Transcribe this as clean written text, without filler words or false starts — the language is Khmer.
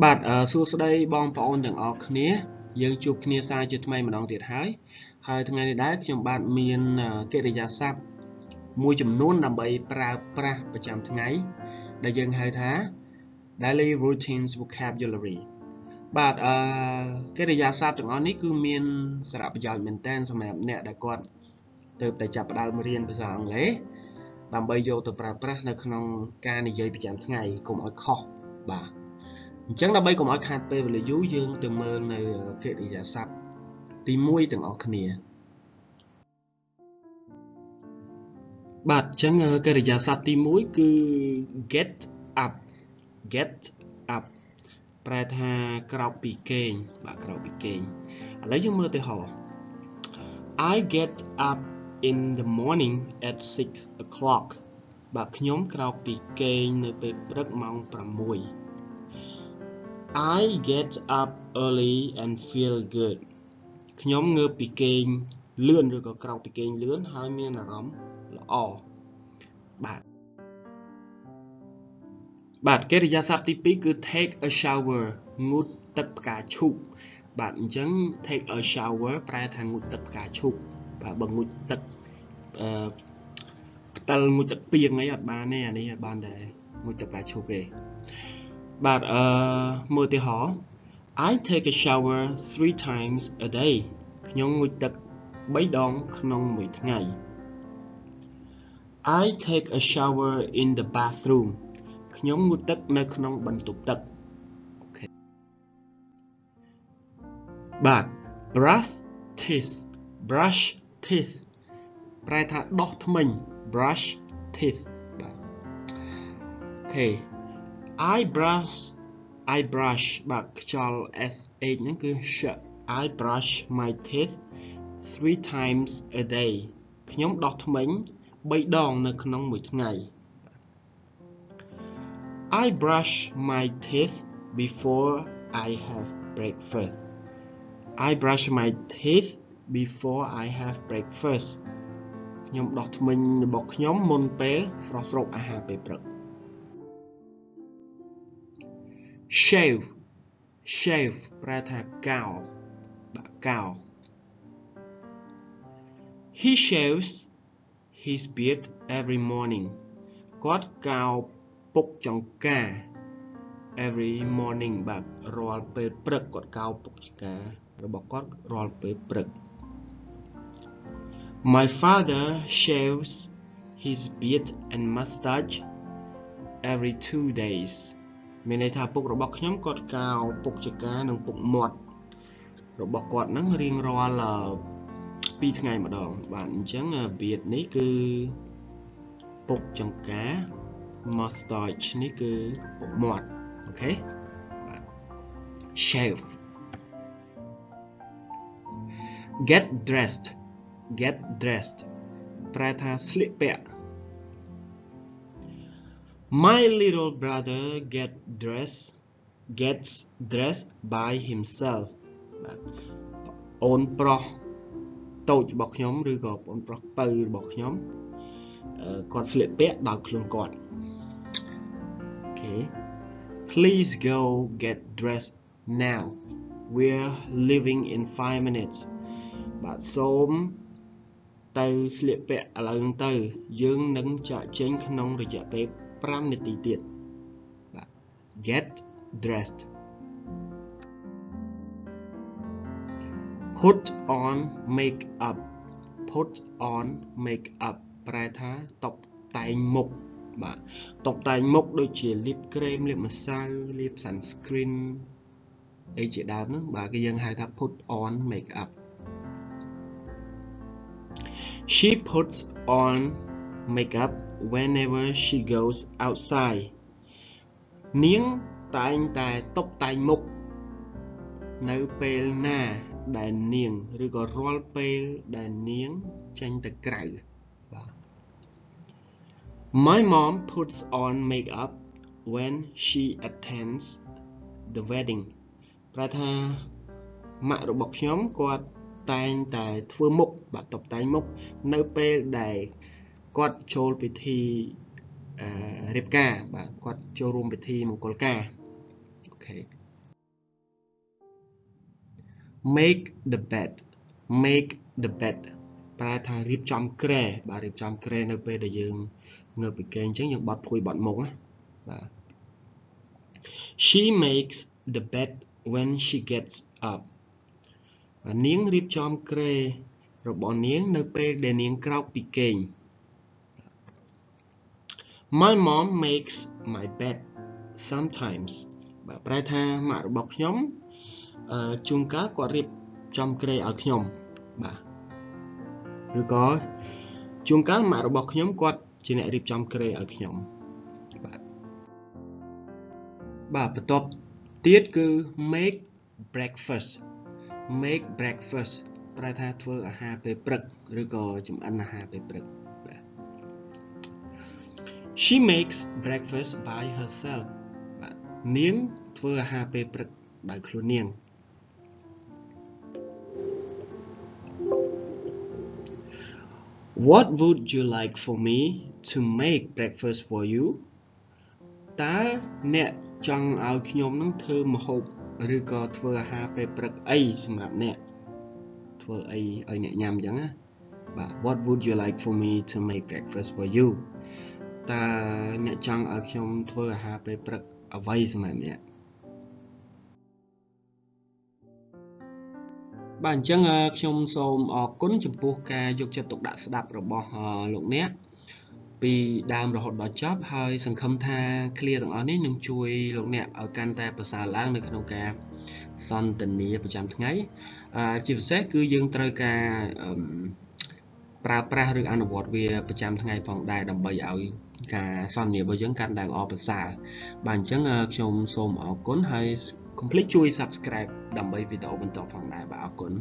បាទសួស្តីបងប្អូនទាំងអស់គ្នាយើងជួបគ្នាសារជាថ្មីម្ដងទៀតហើយថ្ងៃនេះដែរខ្ញុំបាទមានកិរិយាសព្ទមួយចំនួនដើម្បីប្រើប្រាស់ប្រចាំថ្ងៃដែលយើងហៅថា daily routines vocabulary បាទកិរិយាសព្ទទាំងអស់នេះគឺមានសារៈប្រយោជន៍មែនទែនសម្រាប់អ្នកដែលគាត់ទើបតែចាប់ផ្ដើមរៀនភាសាអង់គ្លេសដើម្បីយកទៅប្រើប្រាស់នៅក្នុងការនិយាយប្រចាំថ្ងៃកុំឲ្យខុសបាទអញ្ចឹងដើម្បីកុំឲ្យខាតពេលវេលាយូរយើងទៅមើលនៅកិរិយាសព្ទទី1ទាំងអស់គ្នាបាទអញ្ចឹងកិរិយាសព្ទទី1គឺ get up ប្រែថាក្រោកពីគេងបាទក្រោកពីគេងឥឡូវយើងមើលទៅហោ I get up in the morning at 6 o'clock បាទខ្ញុំក្រោកពីគេងនៅពេលព្រឹកម៉ោង6 I get up early and feel good ខ្ញុំងើបពីគេងលឿនឬក៏ក្រោកពីគេងលឿនហើយមានអារម្មណ៍ល្អបាទកិរិយាសព្ទទី2គឺ take a shower ងូតទឹកផ្កាឈូកបាទអញ្ចឹង take a shower ប្រែថាងូតទឹកផ្កាឈូកបាទបើងូតទឹកផ្តិលងូតទឹកពីងអីអត់បានទេអានេះអត់បានដែរងូតទឹកផ្កាឈូកទេបាទមើលទីហោ I take a shower 3 times a day ខ្ញុំងូតទឹក3ដងក្នុងមួយថ្ងៃ I take a shower in the bathroom ខ្ញុំងូតទឹកនៅក្នុងបន្ទប់ទឹកអូខេបាទ brush teeth ប្រែថាដុសធ្មេញ brush teeth បាទអូខេI brush បាទខ្យល់ sh ហ្នឹងគឺ I brush my teeth 3 times a day ខ្ញុំដុសធ្មេញ3ដងនៅក្នុងមួយថ្ងៃ I brush my teeth before I have breakfast I brush my teeth before I have breakfast ខ្ញុំដុសធ្មេញរបស់ខ្ញុំមុនពេលស្រស់ស្រូបអាហារពេលព្រឹកshave ប្រែថាកោរបាទកោរ He shaves his beard every morning គាត់កោរពុកចង្កា every morning បាទរាល់ពេលព្រឹកគាត់កោរពុកចង្ការបស់គាត់រាល់ពេលព្រឹក My father shaves his beard and mustache every 2 daysមានន័យថាពុករបស់ខ្ញុំគាត់កោរពុកចង្កានិងពុកមាត់របស់គាត់ហ្នឹងរៀងរាល់2ថ្ងៃម្ដងបាទអញ្ចឹង beard នេះគឺពុកចង្កា mustache នេះគឺពុកមាត់អូខេបាទ shave get dressed ប្រែថាស្លៀកពាក់ My little brother gets dressed by himself បាទអូនប្រុសតូចរបស់ខ្ញុំឬក៏អូនប្រុសពៅរបស់ខ្ញុំគាត់ស្លៀកពាក់ដោយខ្លួនគាត់ Okay Please go get dressed now We're leaving in 5 minutes បាទសូមទៅស្លៀកពាក់ឥឡូវហ្នឹងទៅយើងនឹងចាកចេញក្នុងរយៈពេល5នាទីទៀតបាទ get dressed put on makeup ប្រែថាតុបតែងមុខបាទតុបតែងមុខដូចជាលាបក្រែមលាបម្សៅលាប sunscreen អីជាដើមហ្នឹងបាទគេយើងហៅថា put on makeup She puts on makeup whenever she goes outside នាងតែងតែតុបតែងមុខនៅពេលណាដែលនាងឬក៏រាល់ពេលដែលនាងចេញទៅក្រៅបាទ My mom puts on makeup when she attends the wedding ប្រែថាម៉ាក់របស់ខ្ញុំគាត់តែងតែធ្វើមុខបាទតុបតែងមុខនៅពេលដែលគាត់ចូលពិធីរៀបការបាទគាត់ចូលរួមពិធីមង្គលការអូខេ make the bed make the bed ប្រែថារៀបចំគ្រែបាទរៀបចំគ្រែនៅពេលដែលយើងងើបពីគេអញ្ចឹងយើងបត់ភួយបត់មុខណាបាទ she makes the bed when she gets up នាងរៀបចំគ្រែរបស់នាងនៅពេលដែលនាងក្រោកពីគេង My mom makes my bed sometimes បាទប្រែថាម៉ាក់របស់ខ្ញុំជួនកាលគាត់រៀបចំគ្រែឲ្យខ្ញុំបាទឬក៏ជួនកាលម៉ាក់របស់ខ្ញុំគាត់ជាអ្នករៀបចំគ្រែឲ្យខ្ញុំបាទបន្ទាប់ទៀតគឺ make breakfast make breakfast ប្រែថាធ្វើអាហារពេលព្រឹកឬក៏ចម្អិនអាហារពេលព្រឹកបាទ She makes breakfast by herself បាទនាងធ្វើអាហារពេលព្រឹកដោយខ្លួននាង What would you like for me to make breakfast for you តើអ្នកចង់ឲ្យខ្ញុំនឹងធ្វើម្ហូបឬក៏ធ្វើអាហារពេលព្រឹកអីសម្រាប់អ្នកធ្វើអីឲ្យអ្នកញ៉ាំអញ្ចឹងណាបាទ What would you like for me to make breakfast for you តើអ្នកចង់ឲ្យខ្ញុំធ្វើអាហារពេលព្រឹកអ្វីសម្រាប់អ្នកបាទអញ្ចឹងខ្ញុំសូមអរគុណចំពោះការយកចិត្តទុកដាក់ស្ដាប់របស់លោកអ្នកពីដើមរហូតដល់ចប់ហើយសង្ឃឹមថា clear ទាំងអស់នេះនឹងជួយលោកអ្នកឲ្យកាន់តែប្រសើរឡើងនៅក្នុងការសន្ទនាប្រចាំថ្ងៃជាពិសេសគឺយើងត្រូវការប្រើប្រាស់ឬអនុវត្តវាប្រចាំថ្ងៃផងដែរដើម្បីឲ្យការសន្ទនារបស់យើងកាន់តែល្អប្រសើរបាទអញ្ចឹងខ្ញុំសូមអរគុណហើយកុំភ្លេចជួយ subscribe ដើម្បីវីដេអូបន្តផងដែរបាទអរគុណ